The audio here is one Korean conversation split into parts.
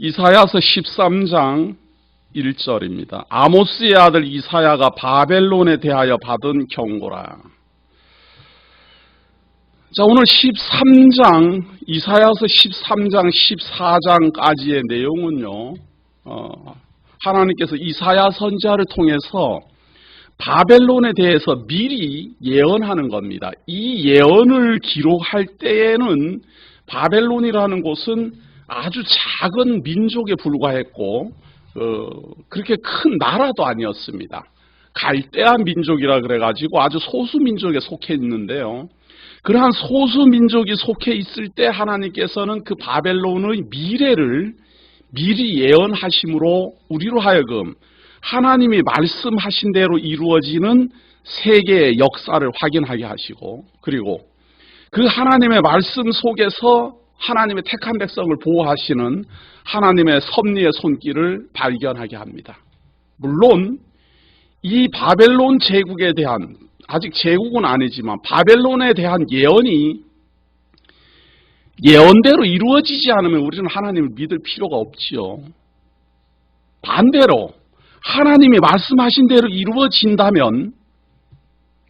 이사야서 13장 1절입니다. 아모스의 아들 이사야가 바벨론에 대하여 받은 경고라. 자, 오늘 13장, 이사야서 13장, 14장까지의 내용은요, 하나님께서 이사야 선지자를 통해서 바벨론에 대해서 미리 예언하는 겁니다. 이 예언을 기록할 때에는 바벨론이라는 곳은 아주 작은 민족에 불과했고 그렇게 큰 나라도 아니었습니다. 갈대아 민족이라 그래가지고 아주 소수 민족에 속해 있는데요. 그러한 소수 민족이 속해 있을 때 하나님께서는 그 바벨론의 미래를 미리 예언하심으로 우리로 하여금 하나님이 말씀하신 대로 이루어지는 세계의 역사를 확인하게 하시고, 그리고 그 하나님의 말씀 속에서 하나님의 택한 백성을 보호하시는 하나님의 섭리의 손길을 발견하게 합니다. 물론 이 바벨론 제국에 대한, 아직 제국은 아니지만 바벨론에 대한 예언이 예언대로 이루어지지 않으면 우리는 하나님을 믿을 필요가 없지요. 반대로 하나님이 말씀하신 대로 이루어진다면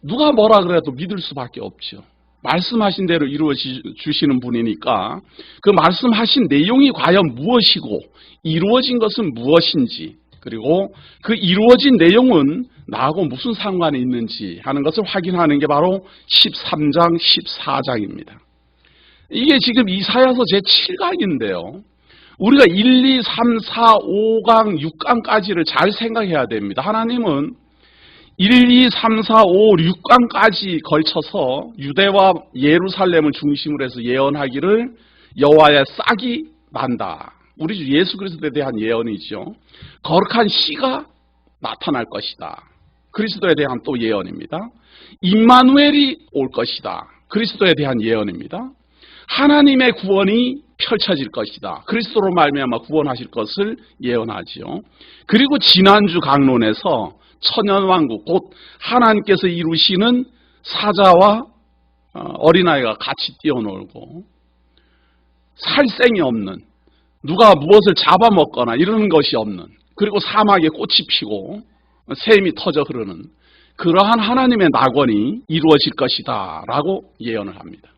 누가 뭐라 그래도 믿을 수밖에 없죠. 말씀하신 대로 이루어 주시는 분이니까 그 말씀하신 내용이 과연 무엇이고 이루어진 것은 무엇인지, 그리고 그 이루어진 내용은 나하고 무슨 상관이 있는지 하는 것을 확인하는 게 바로 13장, 14장입니다. 이게 지금 이사야서 제7강인데요. 우리가 1, 2, 3, 4, 5강, 6강까지를 잘 생각해야 됩니다. 하나님은 1, 2, 3, 4, 5, 6강까지 걸쳐서 유대와 예루살렘을 중심으로 해서 예언하기를 여호와의 싹이 난다. 우리 주 예수 그리스도에 대한 예언이죠. 거룩한 씨가 나타날 것이다. 그리스도에 대한 또 예언입니다. 임마누엘이 올 것이다. 그리스도에 대한 예언입니다. 하나님의 구원이 펼쳐질 것이다. 그리스도로 말미암아 구원하실 것을 예언하지요. 그리고 지난주 강론에서 천년왕국, 곧 하나님께서 이루시는 사자와 어린아이가 같이 뛰어놀고 살생이 없는, 누가 무엇을 잡아먹거나 이러는 것이 없는, 그리고 사막에 꽃이 피고 샘이 터져 흐르는 그러한 하나님의 낙원이 이루어질 것이다 라고 예언을 합니다.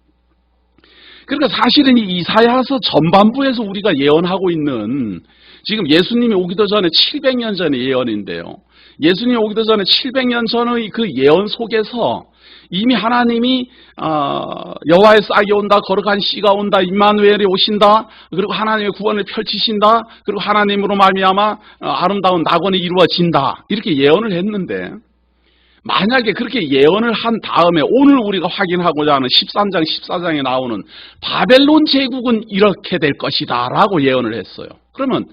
그러니까 사실은 이 이사야서 전반부에서 우리가 예언하고 있는, 지금 예수님이 오기도 전에 700년 전의 예언인데요. 예수님이 오기도 전에 700년 전의 그 예언 속에서 이미 하나님이 여호와의 싹이 온다, 거룩한 씨가 온다, 임마누엘이 오신다, 그리고 하나님의 구원을 펼치신다, 그리고 하나님으로 말미암아 아름다운 낙원이 이루어진다, 이렇게 예언을 했는데, 만약에 그렇게 예언을 한 다음에 오늘 우리가 확인하고자 하는 13장, 14장에 나오는 바벨론 제국은 이렇게 될 것이다 라고 예언을 했어요. 그러면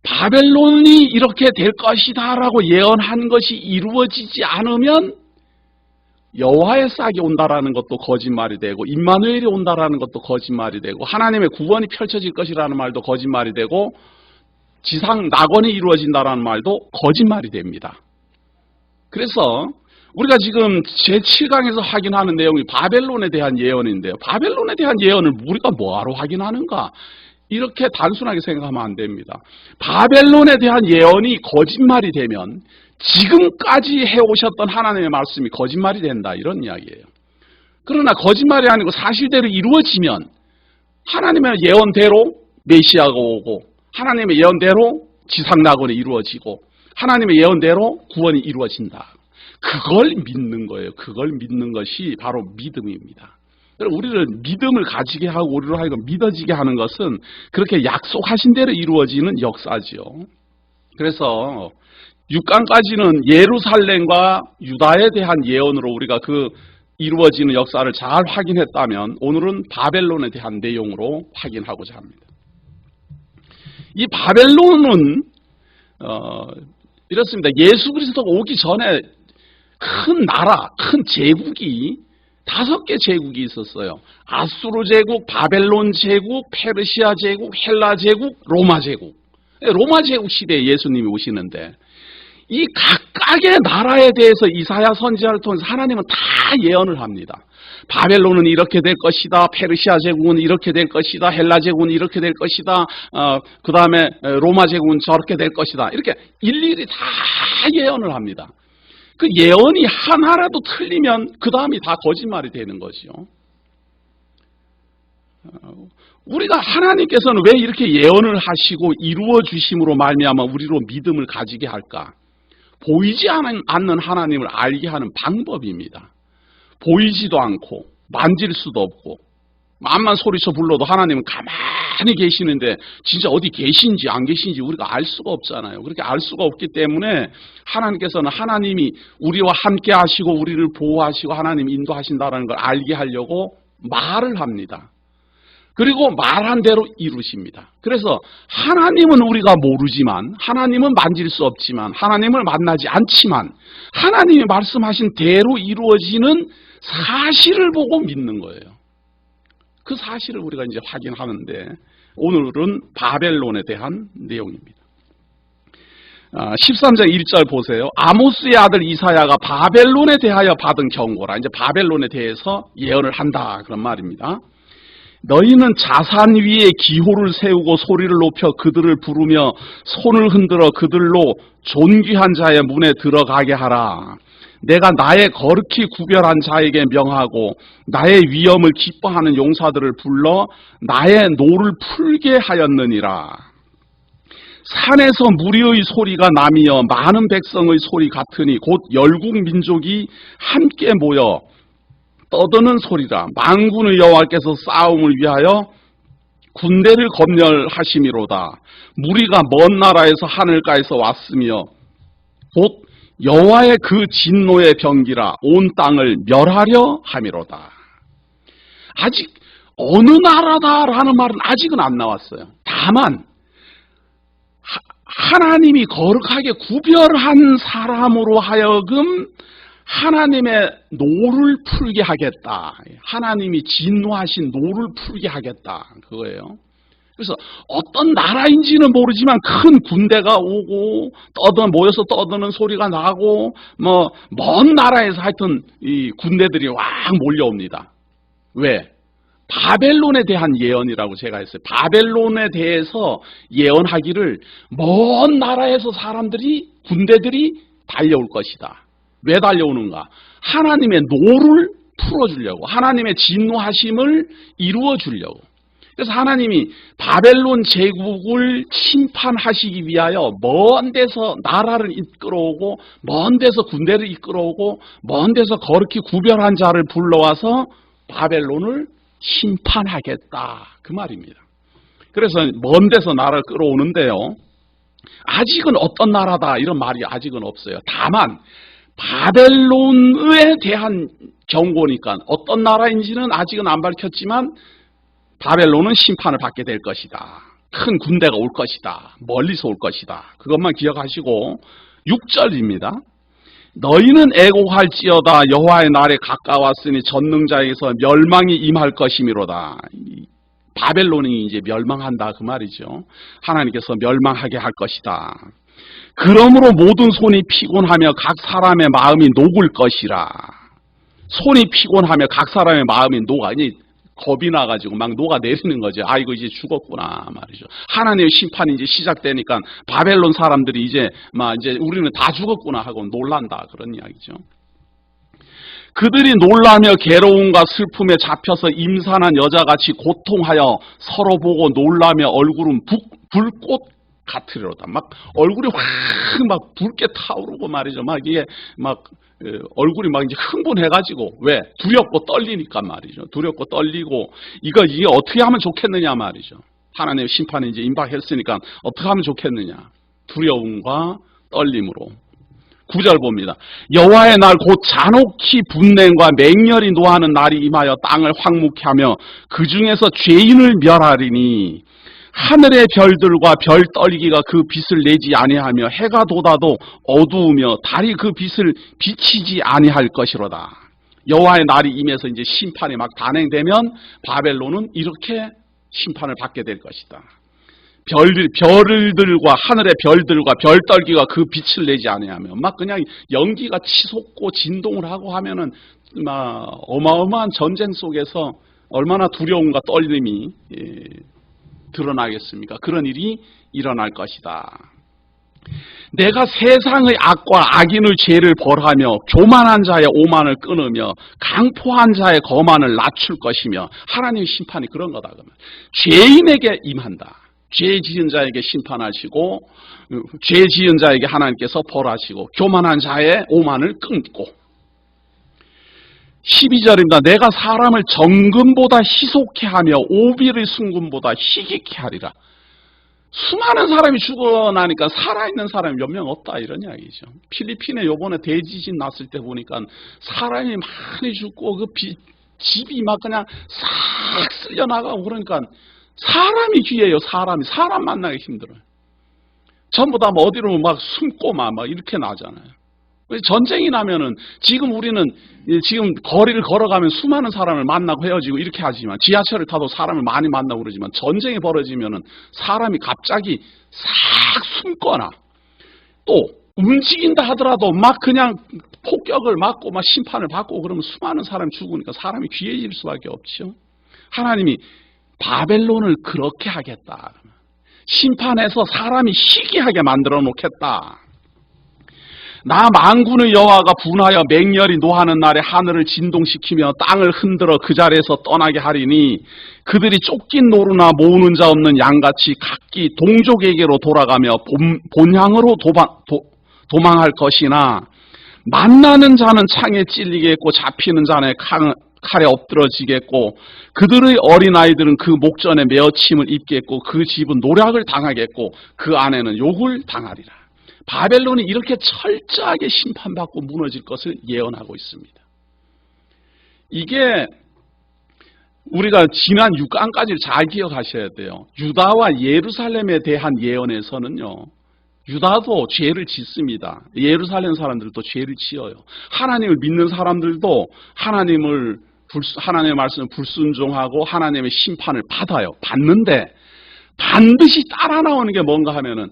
바벨론이 이렇게 될 것이다 라고 예언한 것이 이루어지지 않으면 여호와의 싹이 온다라는 것도 거짓말이 되고, 임마누엘이 온다라는 것도 거짓말이 되고, 하나님의 구원이 펼쳐질 것이라는 말도 거짓말이 되고, 지상 낙원이 이루어진다라는 말도 거짓말이 됩니다. 그래서 우리가 지금 제7강에서 확인하는 내용이 바벨론에 대한 예언인데요. 바벨론에 대한 예언을 우리가 뭐하러 확인하는가? 이렇게 단순하게 생각하면 안 됩니다. 바벨론에 대한 예언이 거짓말이 되면 지금까지 해오셨던 하나님의 말씀이 거짓말이 된다, 이런 이야기예요. 그러나 거짓말이 아니고 사실대로 이루어지면 하나님의 예언대로 메시아가 오고, 하나님의 예언대로 지상낙원이 이루어지고, 하나님의 예언대로 구원이 이루어진다. 그걸 믿는 거예요. 그걸 믿는 것이 바로 믿음입니다. 우리를 믿음을 가지게 하고 우리로 하여금 믿어지게 하는 것은 그렇게 약속하신 대로 이루어지는 역사지요. 그래서 6강까지는 예루살렘과 유다에 대한 예언으로 우리가 그 이루어지는 역사를 잘 확인했다면, 오늘은 바벨론에 대한 내용으로 확인하고자 합니다. 이 바벨론은 이렇습니다. 예수 그리스도가 오기 전에 큰 나라, 큰 제국이 5개 제국이 있었어요. 아수르 제국, 바벨론 제국, 페르시아 제국, 헬라 제국, 로마 제국. 로마 제국 시대에 예수님이 오시는데, 이 각각의 나라에 대해서 이사야 선지자를 통해서 하나님은 다 예언을 합니다. 바벨론은 이렇게 될 것이다. 페르시아 제국은 이렇게 될 것이다. 헬라 제국은 이렇게 될 것이다. 그 다음에 로마 제국은 저렇게 될 것이다. 이렇게 일일이 다 예언을 합니다. 그 예언이 하나라도 틀리면 그 다음이 다 거짓말이 되는 거죠. 우리가 하나님께서는 왜 이렇게 예언을 하시고 이루어 주심으로 말미암아 우리로 믿음을 가지게 할까? 보이지 않는 하나님을 알게 하는 방법입니다. 보이지도 않고 만질 수도 없고 맘만 소리쳐 불러도 하나님은 가만히 계시는데 진짜 어디 계신지 안 계신지 우리가 알 수가 없잖아요. 그렇게 알 수가 없기 때문에 하나님께서는 하나님이 우리와 함께 하시고 우리를 보호하시고 하나님 인도하신다는 걸 알게 하려고 말을 합니다. 그리고 말한 대로 이루십니다. 그래서 하나님은 우리가 모르지만, 하나님은 만질 수 없지만, 하나님을 만나지 않지만 하나님이 말씀하신 대로 이루어지는 사실을 보고 믿는 거예요. 그 사실을 우리가 이제 확인하는데 오늘은 바벨론에 대한 내용입니다. 13장 1절 보세요. 아모스의 아들 이사야가 바벨론에 대하여 받은 경고라. 이제 바벨론에 대해서 예언을 한다 그런 말입니다. 너희는 자산 위에 기호를 세우고 소리를 높여 그들을 부르며 손을 흔들어 그들로 존귀한 자의 문에 들어가게 하라. 내가 나의 거룩히 구별한 자에게 명하고 나의 위엄을 기뻐하는 용사들을 불러 나의 노를 풀게 하였느니라. 산에서 무리의 소리가 나며 많은 백성의 소리 같으니 곧 열국 민족이 함께 모여 떠드는 소리라. 만군의 여호와께서 싸움을 위하여 군대를 검열하심이로다. 무리가 먼 나라에서 하늘가에서 왔으며 곧 여호와의 그 진노의 병기라. 온 땅을 멸하려 함이로다. 아직 어느 나라다라는 말은 아직은 안 나왔어요. 다만 하나님이 거룩하게 구별한 사람으로 하여금 하나님의 노를 풀게 하겠다. 하나님이 진노하신 노를 풀게 하겠다. 그거예요. 그래서 어떤 나라인지는 모르지만 큰 군대가 오고 모여서 떠드는 소리가 나고 먼 나라에서 하여튼 이 군대들이 왕 몰려옵니다. 왜? 바벨론에 대한 예언이라고 제가 했어요. 바벨론에 대해서 예언하기를 먼 나라에서 군대들이 달려올 것이다. 왜 달려오는가? 하나님의 노를 풀어주려고, 하나님의 진노하심을 이루어주려고. 그래서 하나님이 바벨론 제국을 심판하시기 위하여 먼 데서 나라를 이끌어오고 먼 데서 군대를 이끌어오고 먼 데서 거룩히 구별한 자를 불러와서 바벨론을 심판하겠다 그 말입니다. 그래서 먼 데서 나라를 끌어오는데요, 아직은 어떤 나라다 이런 말이 아직은 없어요. 다만 바벨론에 대한 경고니까 어떤 나라인지는 아직은 안 밝혔지만 바벨론은 심판을 받게 될 것이다. 큰 군대가 올 것이다. 멀리서 올 것이다. 그것만 기억하시고 6절입니다. 너희는 애곡할지어다. 여호와의 날에 가까웠으니 전능자에게서 멸망이 임할 것이미로다. 바벨론이 이제 멸망한다 그 말이죠. 하나님께서 멸망하게 할 것이다. 그러므로 모든 손이 피곤하며 각 사람의 마음이 녹을 것이라. 손이 피곤하며 각 사람의 마음이 녹아. 이제 겁이 나가지고 막 녹아내리는 거죠. 아, 이거 이제 죽었구나 말이죠. 하나님의 심판이 이제 시작되니까 바벨론 사람들이 이제 우리는 다 죽었구나 하고 놀란다 그런 이야기죠. 그들이 놀라며 괴로움과 슬픔에 잡혀서 임산한 여자같이 고통하여 서로 보고 놀라며 얼굴은 불꽃 같으리로다. 막 얼굴이 확 막 붉게 타오르고 말이죠. 막 이게 얼굴이 막 이제 흥분해가지고, 왜? 두렵고 떨리니까 말이죠. 두렵고 떨리고, 이게 어떻게 하면 좋겠느냐 말이죠. 하나님의 심판이 이제 임박했으니까 어떻게 하면 좋겠느냐. 두려움과 떨림으로. 9절 봅니다. 여호와의 날 곧 잔혹히 분냉과 맹렬히 노하는 날이 임하여 땅을 황무케 하며 그 중에서 죄인을 멸하리니 하늘의 별들과 별 떨기가 그 빛을 내지 아니하며 해가 돋아도 어두우며 달이 그 빛을 비치지 아니할 것이로다. 여호와의 날이 임해서 이제 심판이 막 단행되면 바벨론은 이렇게 심판을 받게 될 것이다. 별들과 하늘의 별들과 별떨기가 그 빛을 내지 아니하면 막 그냥 연기가 치솟고 진동을 하고 하면은 막 어마어마한 전쟁 속에서 얼마나 두려움과 떨림이 드러나겠습니까? 그런 일이 일어날 것이다. 내가 세상의 악과 악인의 죄를 벌하며 교만한 자의 오만을 끊으며 강포한 자의 거만을 낮출 것이며 하나님의 심판이 그런 거다. 그러면 죄인에게 임한다. 죄 지은 자에게 심판하시고 죄 지은 자에게 하나님께서 벌하시고 교만한 자의 오만을 끊고 12절입니다. 내가 사람을 정금보다 희속케 하며 오빌의 순금보다 희귀케 하리라. 수많은 사람이 죽어나니까 살아있는 사람이 몇 명 없다 이런 이야기죠. 필리핀에 요번에 대지진 났을 때 보니까 사람이 많이 죽고 그 집이 막 그냥 싹 쓸려나가고 그러니까 사람이 귀해요. 사람 만나기 힘들어요. 전부 다 뭐 어디로 막 숨고 막 이렇게 나잖아요. 전쟁이 나면은 지금 우리는 지금 거리를 걸어가면 수많은 사람을 만나고 헤어지고 이렇게 하지만 지하철을 타도 사람을 많이 만나고 그러지만 전쟁이 벌어지면은 사람이 갑자기 싹 숨거나 또 움직인다 하더라도 막 그냥 폭격을 맞고 막 심판을 받고 그러면 수많은 사람이 죽으니까 사람이 귀해질 수밖에 없죠. 하나님이 바벨론을 그렇게 하겠다. 심판해서 사람이 희귀하게 만들어 놓겠다. 나 만군의 여호와가 분하여 맹렬히 노하는 날에 하늘을 진동시키며 땅을 흔들어 그 자리에서 떠나게 하리니 그들이 쫓긴 노루나 모으는 자 없는 양같이 각기 동족에게로 돌아가며 본향으로 도망할 것이나 만나는 자는 창에 찔리겠고 잡히는 자는 칼에 엎드러지겠고 그들의 어린아이들은 그 목전에 메어침을 입겠고 그 집은 노략을 당하겠고 그 아내는 욕을 당하리라. 바벨론이 이렇게 철저하게 심판받고 무너질 것을 예언하고 있습니다. 이게 우리가 지난 6강까지를 잘 기억하셔야 돼요. 유다와 예루살렘에 대한 예언에서는요. 유다도 죄를 짓습니다. 예루살렘 사람들도 죄를 지어요. 하나님을 믿는 사람들도 하나님의 말씀을 불순종하고 하나님의 심판을 받는데 반드시 따라 나오는 게 뭔가 하면은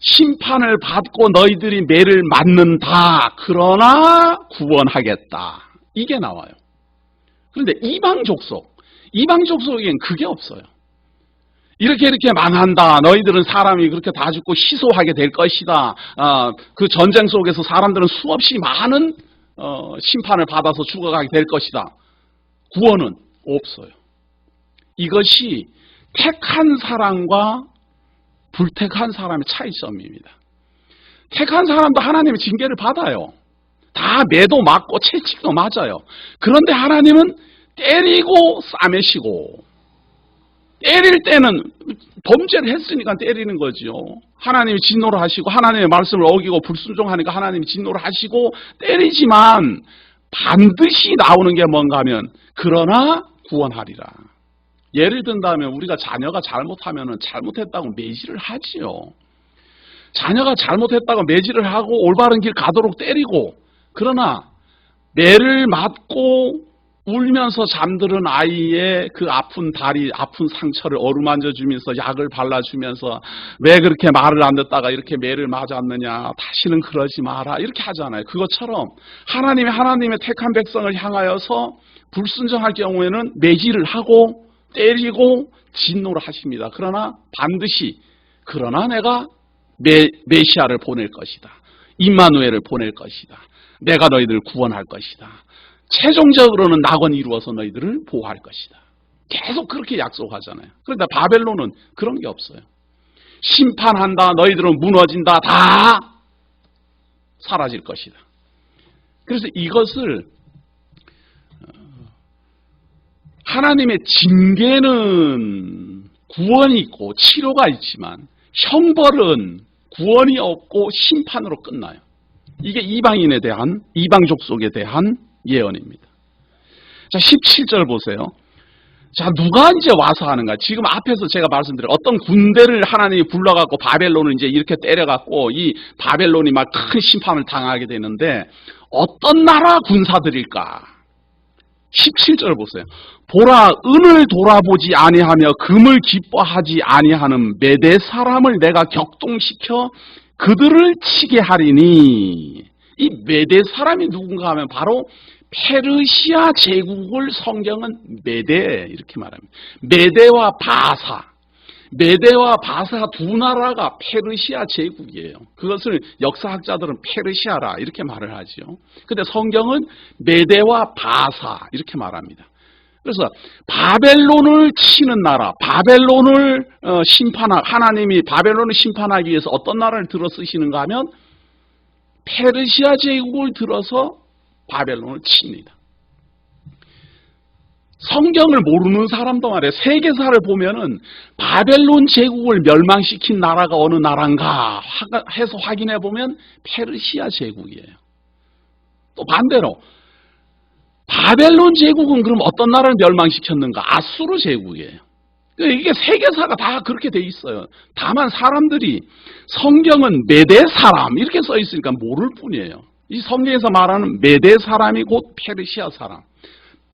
심판을 받고 너희들이 매를 맞는다. 그러나 구원하겠다. 이게 나와요. 그런데 이방 족속에겐 그게 없어요. 이렇게 망한다. 너희들은 사람이 그렇게 다 죽고 희소하게 될 것이다. 그 전쟁 속에서 사람들은 수없이 많은 심판을 받아서 죽어가게 될 것이다. 구원은 없어요. 이것이 택한 사람과 불택한 사람의 차이점입니다. 택한 사람도 하나님의 징계를 받아요. 다 매도 맞고 채찍도 맞아요. 그런데 하나님은 때리고 싸매시고 때릴 때는 범죄를 했으니까 때리는 거죠. 하나님이 진노를 하시고 하나님의 말씀을 어기고 불순종하니까 하나님이 진노를 하시고 때리지만 반드시 나오는 게 뭔가 하면 그러나 구원하리라. 예를 든다면 우리가 자녀가 잘못하면 잘못했다고 매질을 하지요. 자녀가 잘못했다고 매질을 하고 올바른 길 가도록 때리고 그러나 매를 맞고 울면서 잠드는 아이의 그 아픈 다리, 아픈 상처를 어루만져 주면서 약을 발라주면서 왜 그렇게 말을 안 듣다가 이렇게 매를 맞았느냐, 다시는 그러지 마라 이렇게 하잖아요. 그것처럼 하나님의 택한 백성을 향하여서 불순종할 경우에는 매질을 하고 때리고 진노를 하십니다. 그러나 반드시 내가 메시아를 보낼 것이다. 임마누엘을 보낼 것이다. 내가 너희들을 구원할 것이다. 최종적으로는 낙원 이루어서 너희들을 보호할 것이다. 계속 그렇게 약속하잖아요. 그런데 바벨론은 그런 게 없어요. 심판한다. 너희들은 무너진다. 다 사라질 것이다. 그래서 이것을 하나님의 징계는 구원이 있고 치료가 있지만 형벌은 구원이 없고 심판으로 끝나요. 이게 이방인에 대한, 이방 족속에 대한 예언입니다. 자, 17절 보세요. 자, 누가 이제 와서 하는가? 지금 앞에서 제가 말씀드린 어떤 군대를 하나님이 불러갖고 바벨론을 이제 이렇게 때려갖고 이 바벨론이 막 큰 심판을 당하게 되는데 어떤 나라 군사들일까? 17절 보세요. 보라, 은을 돌아보지 아니하며 금을 기뻐하지 아니하는 메대 사람을 내가 격동시켜 그들을 치게 하리니. 이 메대 사람이 누군가 하면 바로 페르시아 제국을 성경은 메대 이렇게 말합니다. 메대와 바사. 메대와 바사 두 나라가 페르시아 제국이에요. 그것을 역사학자들은 페르시아라 이렇게 말을 하죠. 근데 성경은 메대와 바사 이렇게 말합니다. 그래서 바벨론을 치는 나라, 바벨론을 하나님이 바벨론을 심판하기 위해서 어떤 나라를 들어 쓰시는가 하면 페르시아 제국을 들어서 바벨론을 칩니다. 성경을 모르는 사람도 말이에요. 세계사를 보면은 바벨론 제국을 멸망시킨 나라가 어느 나라인가 해서 확인해 보면 페르시아 제국이에요. 또 반대로 바벨론 제국은 그럼 어떤 나라를 멸망시켰는가? 아수르 제국이에요. 이게 세계사가 다 그렇게 돼 있어요. 다만 사람들이 성경은 메대 사람 이렇게 써 있으니까 모를 뿐이에요. 이 성경에서 말하는 메대 사람이 곧 페르시아 사람.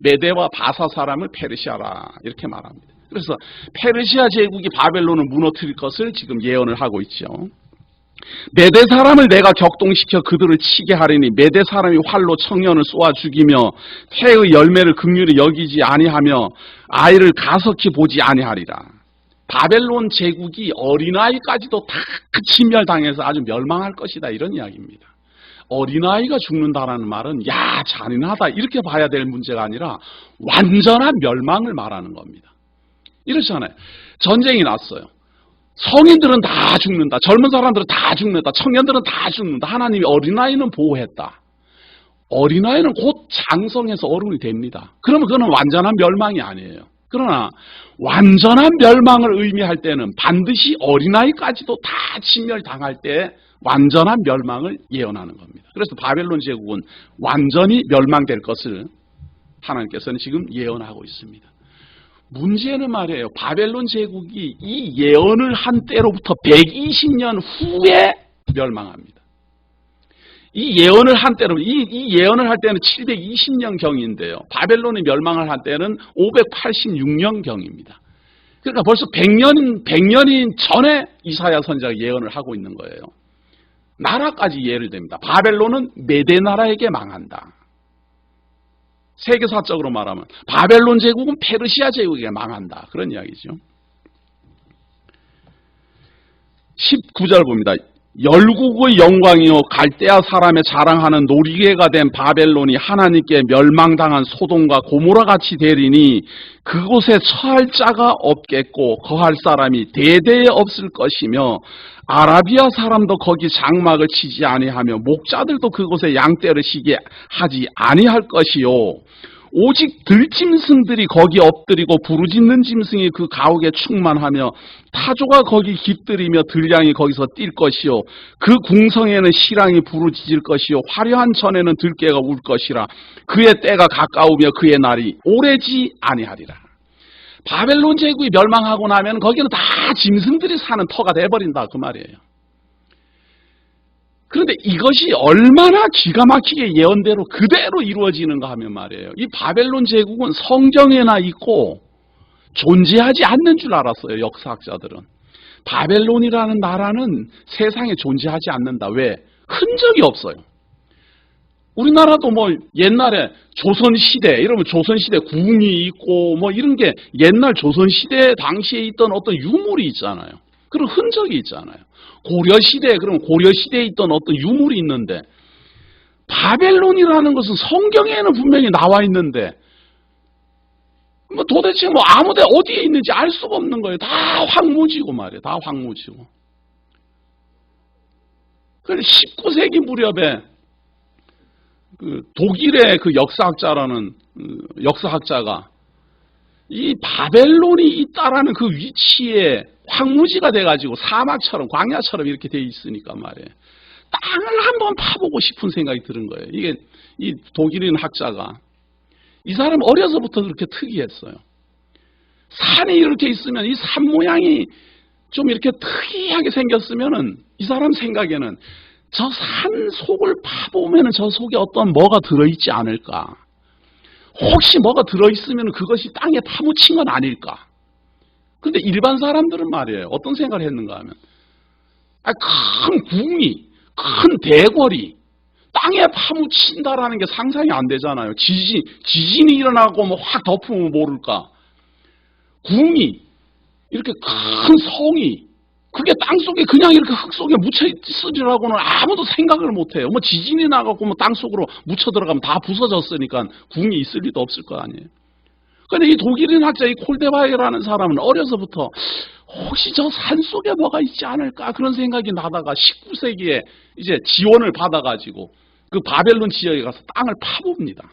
메대와 바사 사람을 페르시아라 이렇게 말합니다. 그래서 페르시아 제국이 바벨론을 무너뜨릴 것을 지금 예언을 하고 있죠. 메대 사람을 내가 격동시켜 그들을 치게 하리니 메대 사람이 활로 청년을 쏘아 죽이며 태의 열매를 긍휼히 여기지 아니하며 아이를 가석히 보지 아니하리라. 바벨론 제국이 어린아이까지도 다 침멸당해서 아주 멸망할 것이다 이런 이야기입니다. 어린아이가 죽는다라는 말은 야 잔인하다 이렇게 봐야 될 문제가 아니라 완전한 멸망을 말하는 겁니다. 이렇잖아요. 전쟁이 났어요. 성인들은 다 죽는다. 젊은 사람들은 다 죽는다. 청년들은 다 죽는다. 하나님이 어린아이는 보호했다. 어린아이는 곧 장성해서 어른이 됩니다. 그러면 그거는 완전한 멸망이 아니에요. 그러나 완전한 멸망을 의미할 때는 반드시 어린아이까지도 다 침멸당할 때 완전한 멸망을 예언하는 겁니다. 그래서 바벨론 제국은 완전히 멸망될 것을 하나님께서는 지금 예언하고 있습니다. 문제는 말이에요. 바벨론 제국이 이 예언을 한 때로부터 120년 후에 멸망합니다. 이 예언을 한 때로 이 예언을 할 때는 720년경인데요. 바벨론이 멸망을 한 때는 586년경입니다. 그러니까 벌써 100년인 전에 이사야 선지자가 예언을 하고 있는 거예요. 나라까지 예를 듭니다. 바벨론은 메대 나라에게 망한다. 세계사적으로 말하면 바벨론 제국은 페르시아 제국에게 망한다. 그런 이야기죠. 19절 봅니다. 열국의 영광이요 갈대아 사람의 자랑하는 놀이개가 된 바벨론이 하나님께 멸망당한 소돔과 고모라 같이 되리니 그곳에 처할 자가 없겠고 거할 사람이 대대에 없을 것이며 아라비아 사람도 거기 장막을 치지 아니하며 목자들도 그곳에 양떼를 쉬게 하지 아니할 것이요 오직 들짐승들이 거기 엎드리고 부르짖는 짐승이 그 가옥에 충만하며 타조가 거기 깃들이며 들량이 거기서 뛸 것이요 그 궁성에는 시랑이 부르짖을 것이요 화려한 전에는 들깨가 울 것이라 그의 때가 가까우며 그의 날이 오래지 아니하리라. 바벨론 제국이 멸망하고 나면 거기는 다 짐승들이 사는 터가 돼버린다 그 말이에요. 그런데 이것이 얼마나 기가 막히게 예언대로 그대로 이루어지는가 하면 말이에요. 이 바벨론 제국은 성경에나 있고 존재하지 않는 줄 알았어요. 역사학자들은. 바벨론이라는 나라는 세상에 존재하지 않는다. 왜? 흔적이 없어요. 우리나라도 뭐 옛날에 조선시대 이러면 조선시대 궁이 있고 뭐 이런 게 옛날 조선시대 당시에 있던 어떤 유물이 있잖아요. 그런 흔적이 있잖아요. 고려시대 그러면 고려시대에 있던 어떤 유물이 있는데 바벨론이라는 것은 성경에는 분명히 나와 있는데 뭐 도대체 뭐 아무데 어디에 있는지 알 수가 없는 거예요. 다 황무지고 말이에요. 다 황무지고. 그래서 19세기 무렵에 그 독일의 그 역사학자가 이 바벨론이 있다라는 그 위치에 황무지가 돼가지고 사막처럼 광야처럼 이렇게 돼 있으니까 말이에요. 땅을 한번 파보고 싶은 생각이 드는 거예요. 이게 이 독일인 학자가 이 사람 어려서부터 그렇게 특이했어요. 산이 이렇게 있으면 이 산 모양이 좀 이렇게 특이하게 생겼으면은 이 사람 생각에는 저 산 속을 파보면은 저 속에 어떤 뭐가 들어있지 않을까. 혹시 뭐가 들어있으면 그것이 땅에 파묻힌 건 아닐까? 근데 일반 사람들은 말이에요. 어떤 생각을 했는가 하면, 큰 궁이, 큰 대궐이 땅에 파묻힌다라는 게 상상이 안 되잖아요. 지진이 일어나고 뭐 확 덮으면 모를까. 궁이, 이렇게 큰 성이, 그게 땅속에 그냥 이렇게 흙 속에 묻혀 있으리라고는 아무도 생각을 못 해요. 뭐 지진이 나갖고 뭐 땅속으로 묻혀 들어가면 다 부서졌으니까 궁이 있을 리도 없을 거 아니에요. 근데 이 독일인 학자 이 콜데바이라는 사람은 어려서부터 혹시 저 산 속에 뭐가 있지 않을까 그런 생각이 나다가 19세기에 이제 지원을 받아가지고 그 바벨론 지역에 가서 땅을 파봅니다.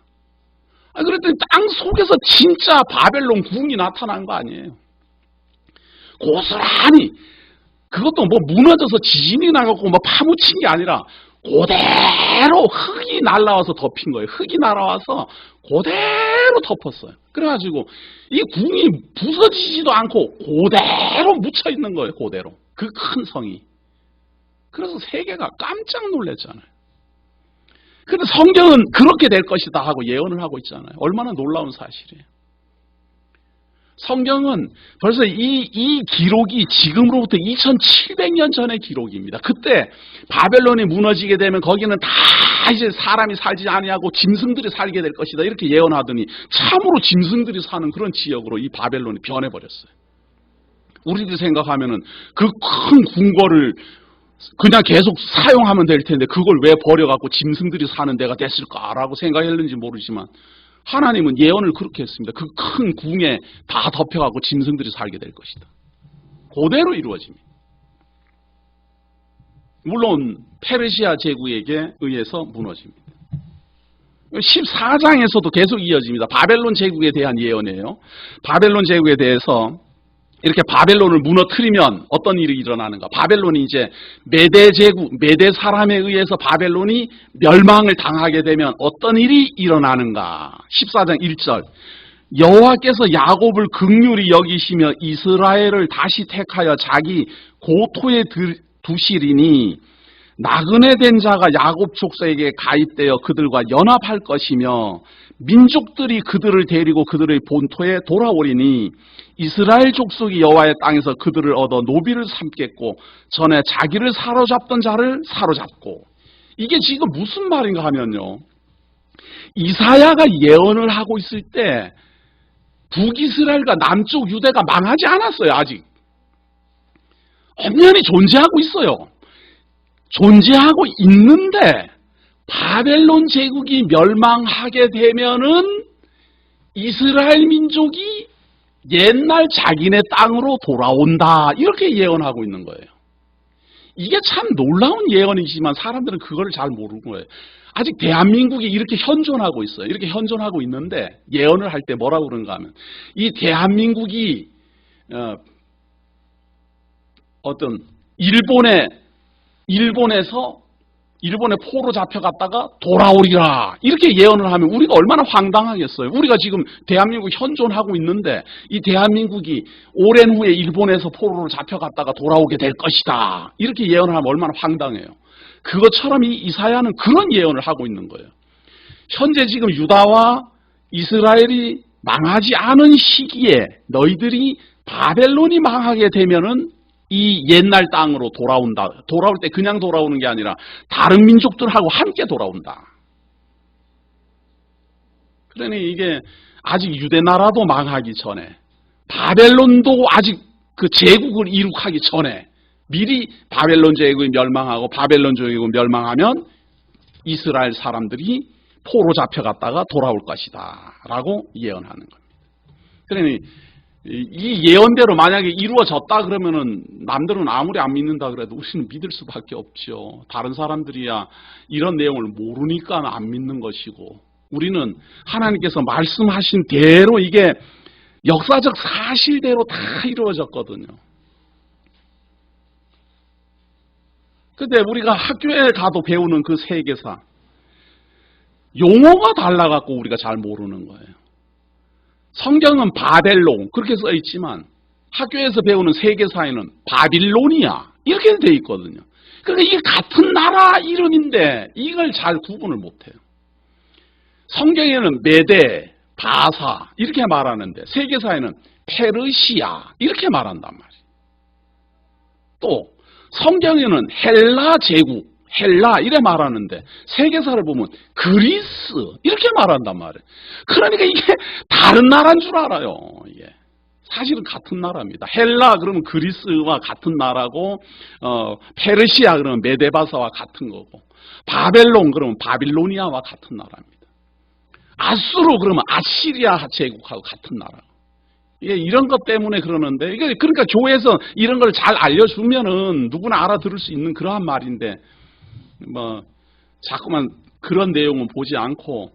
그랬더니 땅 속에서 진짜 바벨론 궁이 나타난 거 아니에요. 고스란히, 그것도 뭐 무너져서 지진이 나갖고 뭐 파묻힌 게 아니라 그대로 흙이 날라와서 덮인 거예요. 흙이 날아와서 그대로 덮었어요. 그래가지고 이 궁이 부서지지도 않고 그대로 묻혀 있는 거예요. 그대로. 그 큰 성이. 그래서 세계가 깜짝 놀랐잖아요. 근데 성경은 그렇게 될 것이다 하고 예언을 하고 있잖아요. 얼마나 놀라운 사실이에요. 성경은 벌써 이 기록이 지금으로부터 2700년 전의 기록입니다. 그때 바벨론이 무너지게 되면 거기는 다 이제 사람이 살지 아니하고 짐승들이 살게 될 것이다 이렇게 예언하더니 참으로 짐승들이 사는 그런 지역으로 이 바벨론이 변해버렸어요. 우리들이 생각하면은 그 큰 궁궐을 그냥 계속 사용하면 될 텐데 그걸 왜 버려갖고 짐승들이 사는 데가 됐을까라고 생각했는지 모르지만 하나님은 예언을 그렇게 했습니다. 그 큰 궁에 다 덮여갖고 짐승들이 살게 될 것이다. 그대로 이루어집니다. 물론 페르시아 제국에게 의해서 무너집니다. 14장에서도 계속 이어집니다. 바벨론 제국에 대한 예언이에요. 바벨론 제국에 대해서 이렇게 바벨론을 무너뜨리면 어떤 일이 일어나는가? 바벨론이 이제 메대 제국, 메대 사람에 의해서 바벨론이 멸망을 당하게 되면 어떤 일이 일어나는가? 14장 1절. 여호와께서 야곱을 긍휼히 여기시며 이스라엘을 다시 택하여 자기 고토에 두시리니 나그네 된 자가 야곱 족속에게 가입되어 그들과 연합할 것이며 민족들이 그들을 데리고 그들의 본토에 돌아오리니 이스라엘 족속이 여호와의 땅에서 그들을 얻어 노비를 삼겠고 전에 자기를 사로잡던 자를 사로잡고. 이게 지금 무슨 말인가 하면요, 이사야가 예언을 하고 있을 때 북이스라엘과 남쪽 유대가 망하지 않았어요. 아직 엄연히 존재하고 있어요. 존재하고 있는데 바벨론 제국이 멸망하게 되면은 이스라엘 민족이 옛날 자기네 땅으로 돌아온다 이렇게 예언하고 있는 거예요. 이게 참 놀라운 예언이지만 사람들은 그걸 잘 모르는 거예요. 아직 대한민국이 이렇게 현존하고 있어요. 이렇게 현존하고 있는데 예언을 할 때 뭐라고 그런가 하면 이 대한민국이 어떤 일본의 포로 잡혀갔다가 돌아오리라 이렇게 예언을 하면 우리가 얼마나 황당하겠어요. 우리가 지금 대한민국 현존하고 있는데 이 대한민국이 오랜 후에 일본에서 포로로 잡혀갔다가 돌아오게 될 것이다 이렇게 예언을 하면 얼마나 황당해요. 그것처럼 이 이사야는 그런 예언을 하고 있는 거예요. 현재 지금 유다와 이스라엘이 망하지 않은 시기에 너희들이 바벨론이 망하게 되면은 이 옛날 땅으로 돌아온다. 돌아올 때 그냥 돌아오는 게 아니라 다른 민족들하고 함께 돌아온다. 그러니 이게 아직 유대 나라도 망하기 전에 바벨론도 아직 그 제국을 이룩하기 전에 미리 바벨론 제국이 멸망하고 바벨론 제국이 멸망하면 이스라엘 사람들이 포로 잡혀갔다가 돌아올 것이다 라고 예언하는 겁니다. 그러니 이 예언대로 만약에 이루어졌다 그러면은 남들은 아무리 안 믿는다 그래도 우리는 믿을 수밖에 없죠. 다른 사람들이야 이런 내용을 모르니까 안 믿는 것이고 우리는 하나님께서 말씀하신 대로 이게 역사적 사실대로 다 이루어졌거든요. 근데 우리가 학교에 가도 배우는 그 세계사 용어가 달라갖고 우리가 잘 모르는 거예요. 성경은 바벨론 그렇게 써 있지만 학교에서 배우는 세계사에는 바빌로니아 이렇게 돼 있거든요. 그러니까 이게 같은 나라 이름인데 이걸 잘 구분을 못해요. 성경에는 메대, 바사 이렇게 말하는데 세계사에는 페르시아 이렇게 말한단 말이에요. 또 성경에는 헬라 제국, 헬라 이래 말하는데 세계사를 보면 그리스 이렇게 말한단 말이에요. 그러니까 이게 다른 나라인 줄 알아요. 이게 사실은 같은 나라입니다. 헬라 그러면 그리스와 같은 나라고, 페르시아 그러면 메데바사와 같은 거고, 바벨론 그러면 바빌로니아와 같은 나라입니다. 아수르 그러면 아시리아 제국하고 같은 나라. 예, 이런 것 때문에 그러는데, 이게 그러니까 교회에서 이런 걸 잘 알려주면은 누구나 알아들을 수 있는 그러한 말인데, 자꾸만 그런 내용은 보지 않고,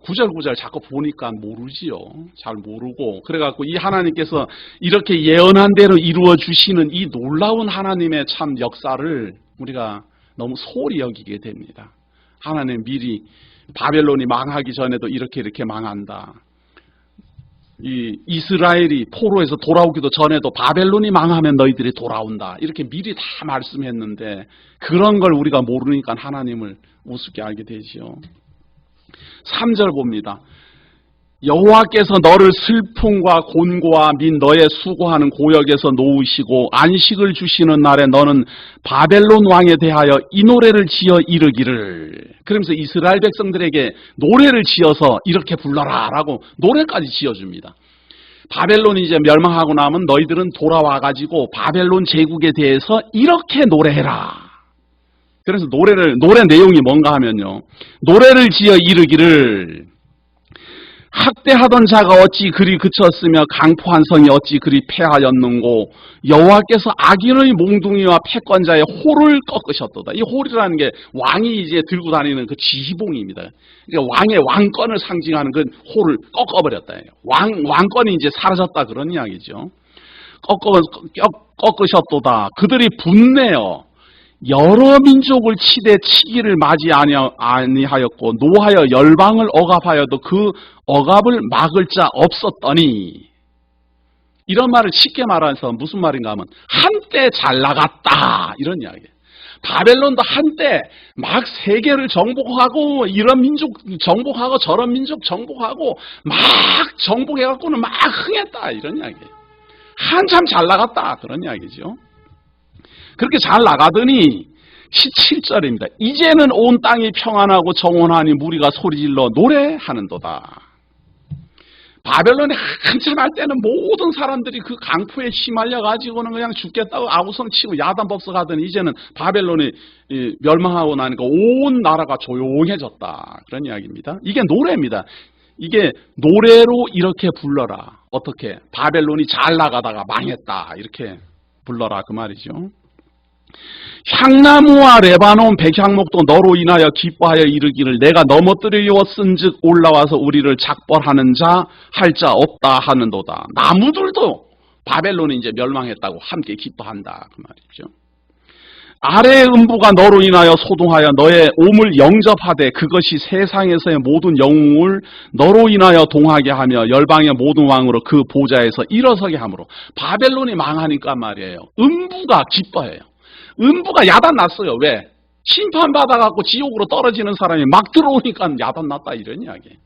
구절구절 자꾸 보니까 모르지요. 잘 모르고. 그래갖고 이 하나님께서 이렇게 예언한 대로 이루어 주시는 이 놀라운 하나님의 참 역사를 우리가 너무 소홀히 여기게 됩니다. 하나님 미리 바벨론이 망하기 전에도 이렇게 망한다. 이 이스라엘이 포로에서 돌아오기도 전에도 바벨론이 망하면 너희들이 돌아온다. 이렇게 미리 다 말씀했는데 그런 걸 우리가 모르니까 하나님을 우습게 알게 되지요. 3절 봅니다. 여호와께서 너를 슬픔과 곤고와 및 너의 수고하는 고역에서 놓으시고 안식을 주시는 날에 너는 바벨론 왕에 대하여 이 노래를 지어 이르기를. 그러면서 이스라엘 백성들에게 노래를 지어서 이렇게 불러라 라고 노래까지 지어줍니다. 바벨론이 이제 멸망하고 나면 너희들은 돌아와가지고 바벨론 제국에 대해서 이렇게 노래해라. 그래서 노래 내용이 뭔가 하면요. 노래를 지어 이르기를 학대하던 자가 어찌 그리 그쳤으며 강포한 성이 어찌 그리 패하였는고 여호와께서 악인의 몽둥이와 패권자의 홀을 꺾으셨도다. 이 홀이라는 게 왕이 이제 들고 다니는 그 지휘봉입니다. 그러니까 왕의 왕권을 상징하는 그 홀을 꺾어버렸다. 왕권이 이제 사라졌다 그런 이야기죠. 꺾으셨도다. 그들이 분내어 여러 민족을 치되 치기를 맞이 아니하였고 노하여 열방을 억압하여도 그 억압을 막을 자 없었더니. 이런 말을 쉽게 말해서 무슨 말인가 하면 한때 잘 나갔다 이런 이야기예요. 바벨론도 한때 막 세계를 정복하고 이런 민족 정복하고 저런 민족 정복하고 막 정복해갖고는 막 흥했다 이런 이야기예요. 한참 잘 나갔다 그런 이야기죠. 그렇게 잘 나가더니 17절입니다. 이제는 온 땅이 평안하고 정원하니 무리가 소리질러 노래하는도다. 바벨론이 한참 할 때는 모든 사람들이 그 강포에 휘말려가지고는 그냥 죽겠다고 아우성 치고 야단법석하더니 이제는 바벨론이 멸망하고 나니까 온 나라가 조용해졌다. 그런 이야기입니다. 이게 노래입니다. 이게 노래로 이렇게 불러라. 어떻게? 바벨론이 잘 나가다가 망했다. 이렇게 불러라. 그 말이죠. 향나무와 레바논 백향목도 너로 인하여 기뻐하여 이르기를 내가 넘어뜨리었은즉 올라와서 우리를 작벌하는 자 할 자 없다 하는도다. 나무들도 바벨론이 이제 멸망했다고 함께 기뻐한다 그 말이죠. 아래의 음부가 너로 인하여 소동하여 너의 옴을 영접하되 그것이 세상에서의 모든 영웅을 너로 인하여 동하게 하며 열방의 모든 왕으로 그 보좌에서 일어서게 하므로. 바벨론이 망하니까 말이에요. 음부가 기뻐해요. 음부가 야단났어요. 왜? 심판받아갖고 지옥으로 떨어지는 사람이 막 들어오니까 야단났다 이런 이야기예요.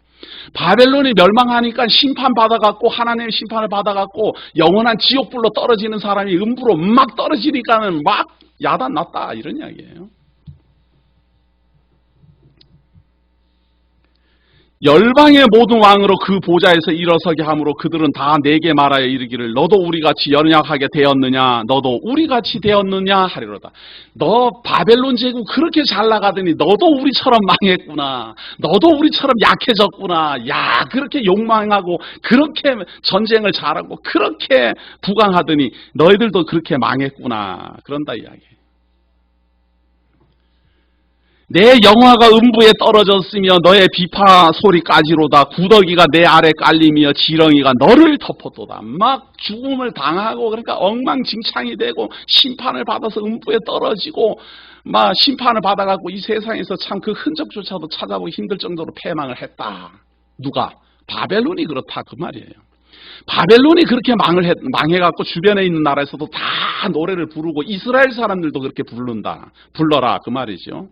바벨론이 멸망하니까 심판받아갖고 하나님의 심판을 받아갖고 영원한 지옥불로 떨어지는 사람이 음부로 막 떨어지니까는 막 야단났다 이런 이야기예요. 열방의 모든 왕으로 그 보좌에서 일어서게 하므로 그들은 다 내게 말하여 이르기를 너도 우리같이 연약하게 되었느냐 너도 우리같이 되었느냐 하리로다. 너 바벨론 제국 그렇게 잘 나가더니 너도 우리처럼 망했구나. 너도 우리처럼 약해졌구나. 야 그렇게 욕망하고 그렇게 전쟁을 잘하고 그렇게 부강하더니 너희들도 그렇게 망했구나. 그런다 이야기예요. 내 영화가 음부에 떨어졌으며 너의 비파 소리까지로다. 구더기가 내 아래 깔리며 지렁이가 너를 덮었도다. 막 죽음을 당하고 그러니까 엉망진창이 되고 심판을 받아서 음부에 떨어지고 막 심판을 받아갖고 이 세상에서 참 그 흔적조차도 찾아보기 힘들 정도로 패망을 했다. 누가? 바벨론이 그렇다 그 말이에요. 바벨론이 그렇게 망해갖고 주변에 있는 나라에서도 다 노래를 부르고 이스라엘 사람들도 그렇게 불러라 그 말이죠.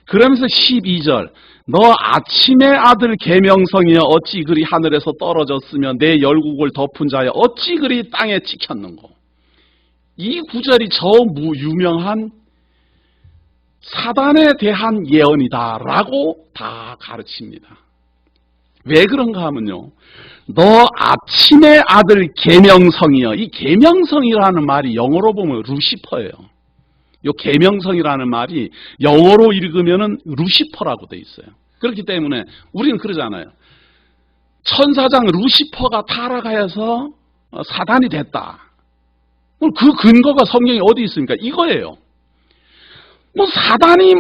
그러면서 12절 너 아침의 아들 계명성이여 어찌 그리 하늘에서 떨어졌으며 내 열국을 덮은 자여 어찌 그리 땅에 찍혔는고. 이 구절이 저 유명한 사단에 대한 예언이다라고 다 가르칩니다. 왜 그런가 하면요. 너 아침의 아들 계명성이여. 이 계명성이라는 말이 영어로 보면 루시퍼예요. 이 계명성이라는 말이 영어로 읽으면은 루시퍼라고 돼 있어요. 그렇기 때문에 우리는 그러잖아요. 천사장 루시퍼가 타락하여서 사단이 됐다. 그 근거가 성경에 어디 있습니까? 이거예요. 사단이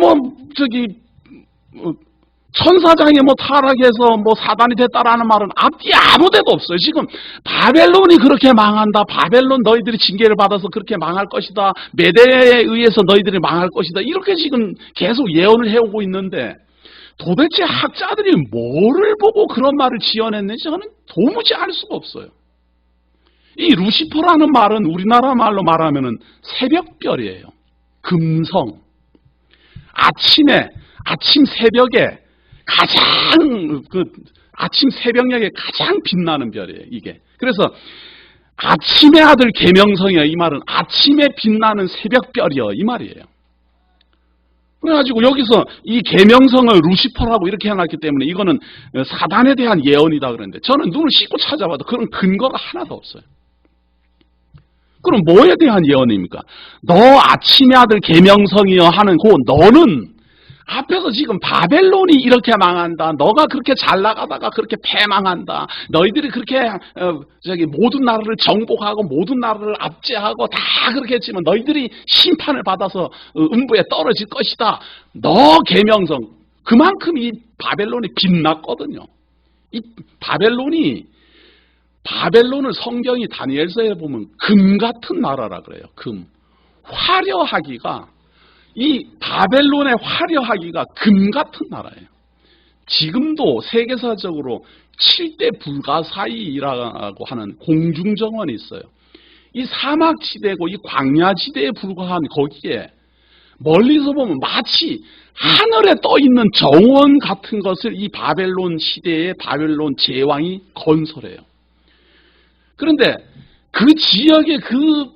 천사장이 타락해서 사단이 됐다라는 말은 앞뒤 아무 데도 없어요. 지금 바벨론이 그렇게 망한다. 바벨론 너희들이 징계를 받아서 그렇게 망할 것이다. 메대에 의해서 너희들이 망할 것이다. 이렇게 지금 계속 예언을 해오고 있는데 도대체 학자들이 뭐를 보고 그런 말을 지어냈는지 저는 도무지 알 수가 없어요. 이 루시퍼라는 말은 우리나라 말로 말하면은 새벽별이에요. 금성. 아침 새벽에 가장 아침 새벽녘에 가장 빛나는 별이에요. 이게. 그래서 아침의 아들 계명성이여 이 말은 아침에 빛나는 새벽별이여 이 말이에요. 그래가지고 여기서 이 계명성을 루시퍼라고 이렇게 해놨기 때문에 이거는 사단에 대한 예언이다 그러는데 저는 눈을 씻고 찾아봐도 그런 근거가 하나도 없어요. 그럼 뭐에 대한 예언입니까? 너 아침의 아들 계명성이여 하는 그 너는 앞에서 지금 바벨론이 이렇게 망한다. 너가 그렇게 잘 나가다가 그렇게 패망한다. 너희들이 그렇게 모든 나라를 정복하고 모든 나라를 압제하고 다 그렇게 했지만 너희들이 심판을 받아서 음부에 떨어질 것이다. 너 계명성. 그만큼 이 바벨론이 빛났거든요. 이 바벨론을 성경이 다니엘서에 보면 금 같은 나라라 그래요. 금. 화려하기가 이 바벨론의 화려하기가 금 같은 나라예요. 지금도 세계사적으로 7대 불가사의라고 하는 공중정원이 있어요. 이 사막지대고 이 광야지대에 불과한 거기에 멀리서 보면 마치 하늘에 떠있는 정원 같은 것을 이 바벨론 시대의 바벨론 제왕이 건설해요. 그런데 그 지역의 그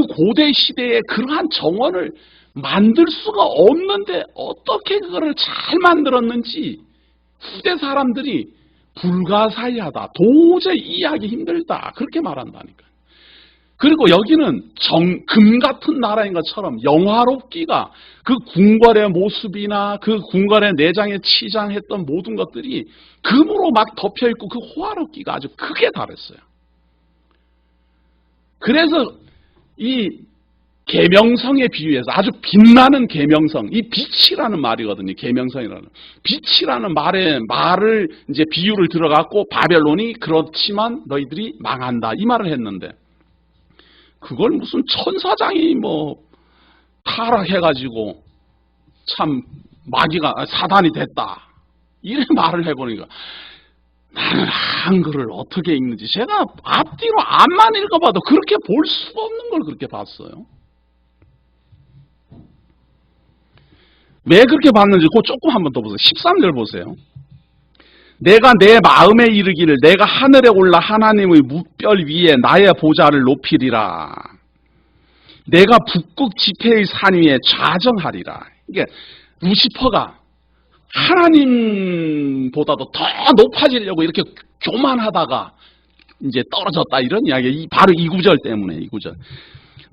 고대 시대에 그러한 정원을 만들 수가 없는데 어떻게 그거를 잘 만들었는지 후대 사람들이 불가사의하다. 도저히 이해하기 힘들다. 그렇게 말한다니까요. 그리고 여기는 금 같은 나라인 것처럼 영화롭기가 그 궁궐의 모습이나 그 궁궐의 내장에 치장했던 모든 것들이 금으로 막 덮여있고 그 호화롭기가 아주 크게 달했어요. 그래서 이 계명성에 비유해서 아주 빛나는 계명성, 이 빛이라는 말이거든요. 계명성이라는 빛이라는 말을 이제 비유를 들어갖고 바벨론이 그렇지만 너희들이 망한다 이 말을 했는데 그걸 무슨 천사장이 타락해가지고 참 마귀가 사단이 됐다 이래 말을 해보니까 나는 한글을 어떻게 읽는지 제가 앞뒤로 앞만 읽어봐도 그렇게 볼 수가 없는 걸 그렇게 봤어요. 왜 그렇게 봤는지 그거 조금 한번 더 보세요. 13절 보세요. 내가 내 마음에 이르기를 내가 하늘에 올라 하나님의 뭇별 위에 나의 보좌를 높이리라. 내가 북극 지폐의 산 위에 좌정하리라. 이게 루시퍼가 하나님보다도 더 높아지려고 이렇게 교만하다가 이제 떨어졌다 이런 이야기. 바로 이 구절 때문에 이 구절.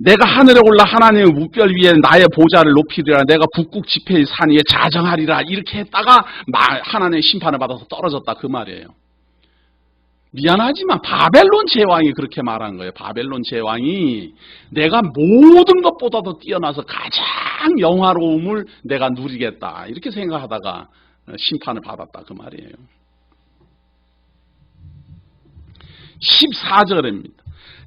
내가 하늘에 올라 하나님의 뭇별 위에 나의 보좌를 높이리라. 내가 북극 지폐의 산 위에 좌정하리라. 이렇게 했다가 하나님의 심판을 받아서 떨어졌다 그 말이에요. 미안하지만 바벨론 제왕이 그렇게 말한 거예요. 바벨론 제왕이 내가 모든 것보다도 뛰어나서 가장 영화로움을 내가 누리겠다 이렇게 생각하다가 심판을 받았다 그 말이에요. 14절입니다.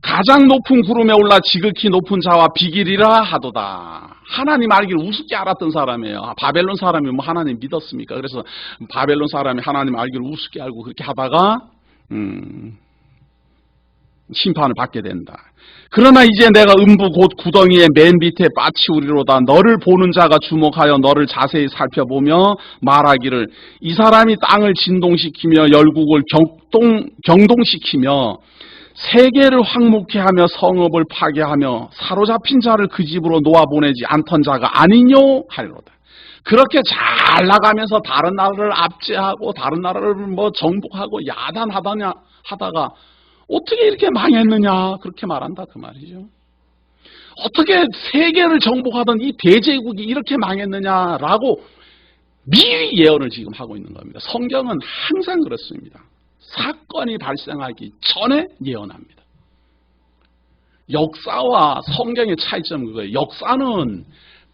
가장 높은 구름에 올라 지극히 높은 자와 비기리라 하도다. 하나님 알기를 우습게 알았던 사람이에요. 바벨론 사람이 하나님 믿었습니까? 그래서 바벨론 사람이 하나님 알기를 우습게 알고 그렇게 하다가 심판을 받게 된다. 그러나 이제 내가 음부 곧 구덩이의 맨 밑에 빠치우리로다. 너를 보는 자가 주목하여 너를 자세히 살펴보며 말하기를 이 사람이 땅을 진동시키며 열국을 경동시키며 세계를 황무케 하며 성읍을 파괴하며 사로잡힌 자를 그 집으로 놓아보내지 않던 자가 아니뇨 하리로다. 그렇게 잘 나가면서 다른 나라를 압제하고 다른 나라를 정복하고 야단하다냐 하다가 어떻게 이렇게 망했느냐 그렇게 말한다 그 말이죠. 어떻게 세계를 정복하던 이 대제국이 이렇게 망했느냐라고 미리 예언을 지금 하고 있는 겁니다. 성경은 항상 그렇습니다. 사건이 발생하기 전에 예언합니다. 역사와 성경의 차이점은 그거예요. 역사는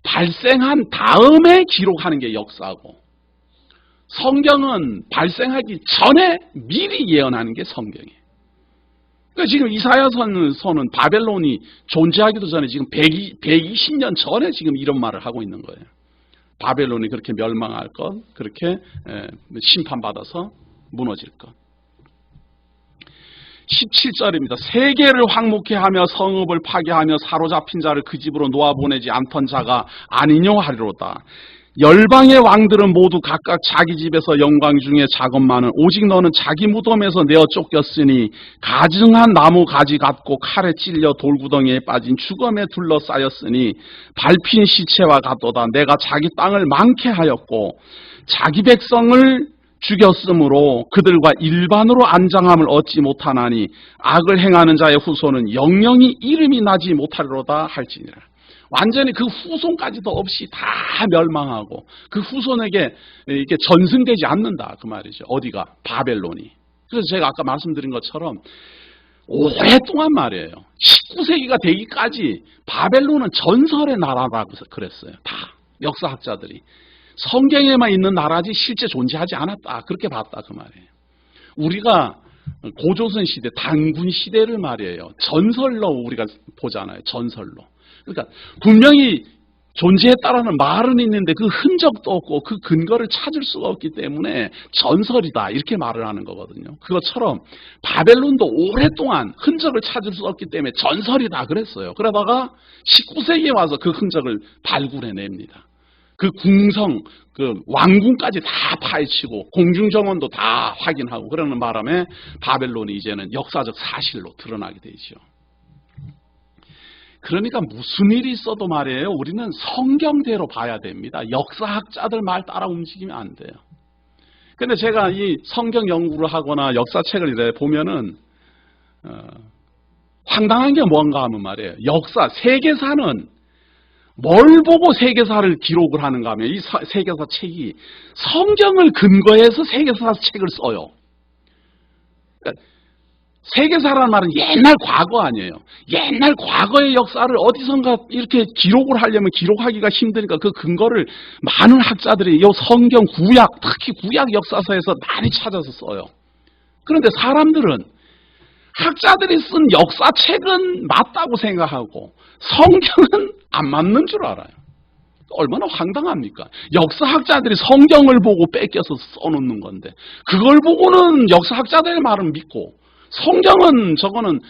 발생한 다음에 기록하는 게 역사고 성경은 발생하기 전에 미리 예언하는 게 성경이에요. 그러니까 지금 이사야서는 바벨론이 존재하기도 전에 지금 120년 전에 지금 이런 말을 하고 있는 거예요. 바벨론이 그렇게 멸망할 것, 그렇게 심판받아서 무너질 것. 17절입니다. 세계를 황무케 하며 성읍을 파괴하며 사로잡힌 자를 그 집으로 놓아보내지 않던 자가 아니뇨 하리로다. 열방의 왕들은 모두 각각 자기 집에서 영광 중에 작업만은 오직 너는 자기 무덤에서 내어 쫓겼으니 가증한 나무 가지 같고 칼에 찔려 돌구덩이에 빠진 죽음에 둘러싸였으니 밟힌 시체와 같도다. 내가 자기 땅을 망케 하였고 자기 백성을 죽였으므로 그들과 일반으로 안장함을 얻지 못하나니 악을 행하는 자의 후손은 영영이 이름이 나지 못하리로다 할지니라. 완전히 그 후손까지도 없이 다 멸망하고 그 후손에게 이게 전승되지 않는다 그 말이죠. 어디가? 바벨론이. 그래서 제가 아까 말씀드린 것처럼 오랫동안 말이에요. 19세기가 되기까지 바벨론은 전설의 나라라고 그랬어요. 다 역사학자들이. 성경에만 있는 나라지 실제 존재하지 않았다 그렇게 봤다 그 말이에요. 우리가 고조선 시대 단군 시대를 말이에요. 전설로 우리가 보잖아요. 전설로. 그러니까 분명히 존재했다라는 말은 있는데 그 흔적도 없고 그 근거를 찾을 수가 없기 때문에 전설이다 이렇게 말을 하는 거거든요. 그것처럼 바벨론도 오랫동안 흔적을 찾을 수 없기 때문에 전설이다 그랬어요. 그러다가 19세기에 와서 그 흔적을 발굴해냅니다. 그 궁성, 그 왕궁까지 다 파헤치고 공중정원도 다 확인하고 그러는 바람에 바벨론이 이제는 역사적 사실로 드러나게 되죠. 그러니까 무슨 일이 있어도 말이에요. 우리는 성경대로 봐야 됩니다. 역사학자들 말 따라 움직이면 안 돼요. 근데 제가 이 성경 연구를 하거나 역사책을 이래 보면은 황당한 게 뭔가 하면 말이에요. 역사, 세계사는 뭘 보고 세계사를 기록을 하는가 하면 이 세계사 책이 성경을 근거해서 세계사 책을 써요. 그러니까 세계사라는 말은 옛날 과거 아니에요. 옛날 과거의 역사를 어디선가 이렇게 기록을 하려면 기록하기가 힘드니까 그 근거를 많은 학자들이 이 성경 구약, 특히 구약 역사서에서 많이 찾아서 써요. 그런데 사람들은 학자들이 쓴 역사책은 맞다고 생각하고 성경은 안 맞는 줄 알아요. 얼마나 황당합니까? 역사학자들이 성경을 보고 뺏겨서 써놓는 건데 그걸 보고는 역사학자들의 말은 믿고 성경은 저거는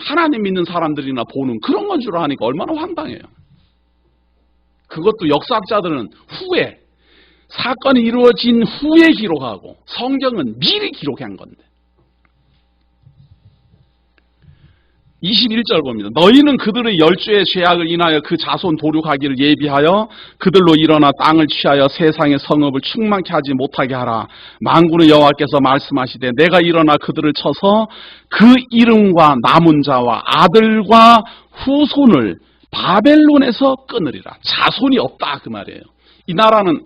하나님 믿는 사람들이나 보는 그런 건 줄 아니까 얼마나 황당해요. 그것도 역사학자들은 후에 사건이 이루어진 후에 기록하고 성경은 미리 기록한 건데. 21절 봅니다. 너희는 그들의 열주의 죄악을 인하여 그 자손 도륙하기를 예비하여 그들로 일어나 땅을 취하여 세상의 성읍을 충만케 하지 못하게 하라. 만군의 여호와께서 말씀하시되 내가 일어나 그들을 쳐서 그 이름과 남은 자와 아들과 후손을 바벨론에서 끊으리라. 자손이 없다 그 말이에요. 이 나라는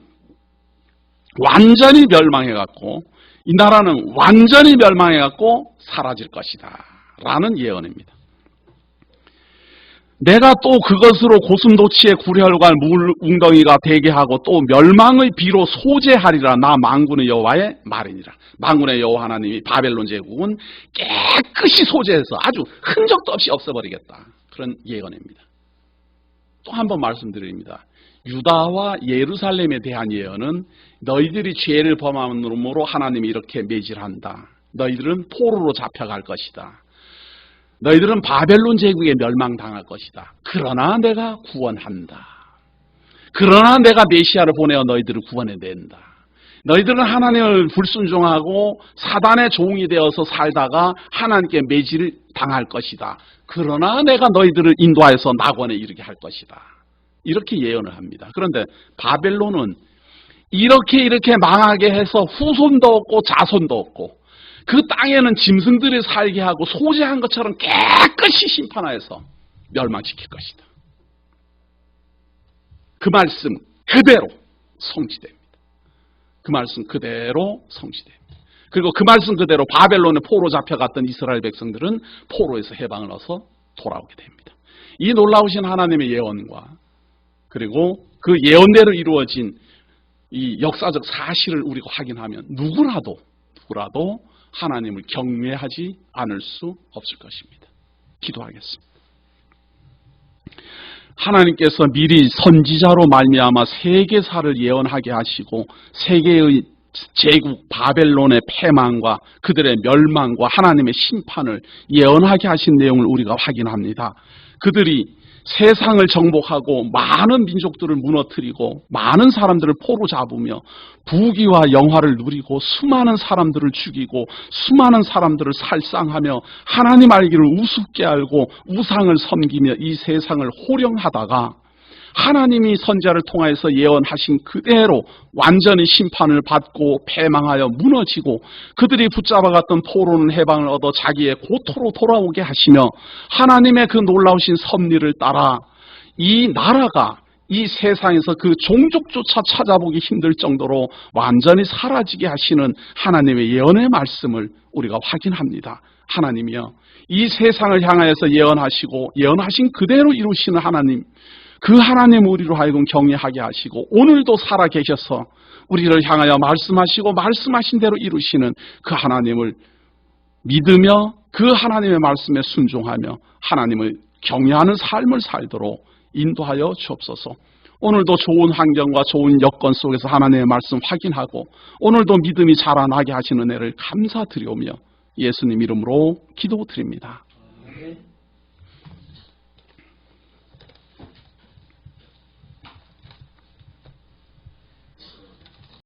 완전히 멸망해갖고 이 나라는 완전히 멸망해갖고 사라질 것이다 라는 예언입니다. 내가 또 그것으로 고슴도치의 굴혈과 물 웅덩이가 되게 하고 또 멸망의 비로 소재하리라. 나 만군의 여호와의 말이니라. 만군의 여호와 하나님이 바벨론 제국은 깨끗이 소재해서 아주 흔적도 없이 없애버리겠다. 그런 예언입니다. 또 한 번 말씀드립니다. 유다와 예루살렘에 대한 예언은 너희들이 죄를 범함으로 하나님이 이렇게 매질한다. 너희들은 포로로 잡혀갈 것이다. 너희들은 바벨론 제국에 멸망당할 것이다. 그러나 내가 구원한다. 그러나 내가 메시아를 보내어 너희들을 구원해낸다. 너희들은 하나님을 불순종하고 사단의 종이 되어서 살다가 하나님께 매질 당할 것이다. 그러나 내가 너희들을 인도하여서 낙원에 이르게 할 것이다. 이렇게 예언을 합니다. 그런데 바벨론은 이렇게 망하게 해서 후손도 없고 자손도 없고 그 땅에는 짐승들이 살게 하고 소재한 것처럼 깨끗이 심판하여서 멸망시킬 것이다. 그 말씀 그대로 성취됩니다. 그 말씀 그대로 성취됩니다. 그리고 그 말씀 그대로 바벨론에 포로 잡혀갔던 이스라엘 백성들은 포로에서 해방을 얻어서 돌아오게 됩니다. 이 놀라우신 하나님의 예언과 그리고 그 예언대로 이루어진 이 역사적 사실을 우리가 확인하면 누구라도 하나님을 경외하지 않을 수 없을 것입니다. 기도하겠습니다. 하나님께서 미리 선지자로 말미암아 세계사를 예언하게 하시고 세계의 제국 바벨론의 패망과 그들의 멸망과 하나님의 심판을 예언하게 하신 내용을 우리가 확인합니다. 그들이 세상을 정복하고 많은 민족들을 무너뜨리고 많은 사람들을 포로 잡으며 부귀와 영화를 누리고 수많은 사람들을 죽이고 수많은 사람들을 살상하며 하나님 알기를 우습게 알고 우상을 섬기며 이 세상을 호령하다가 하나님이 선지자를 통하여서 예언하신 그대로 완전히 심판을 받고 패망하여 무너지고 그들이 붙잡아갔던 포로는 해방을 얻어 자기의 고토로 돌아오게 하시며 하나님의 그 놀라우신 섭리를 따라 이 나라가 이 세상에서 그 종족조차 찾아보기 힘들 정도로 완전히 사라지게 하시는 하나님의 예언의 말씀을 우리가 확인합니다. 하나님이여, 이 세상을 향하여서 예언하시고 예언하신 그대로 이루시는 하나님, 그 하나님 우리로 하여금 경외하게 하시고 오늘도 살아 계셔서 우리를 향하여 말씀하시고 말씀하신 대로 이루시는 그 하나님을 믿으며 그 하나님의 말씀에 순종하며 하나님을 경외하는 삶을 살도록 인도하여 주옵소서. 오늘도 좋은 환경과 좋은 여건 속에서 하나님의 말씀 확인하고 오늘도 믿음이 자라나게 하시는 은혜를 감사드리오며 예수님 이름으로 기도드립니다.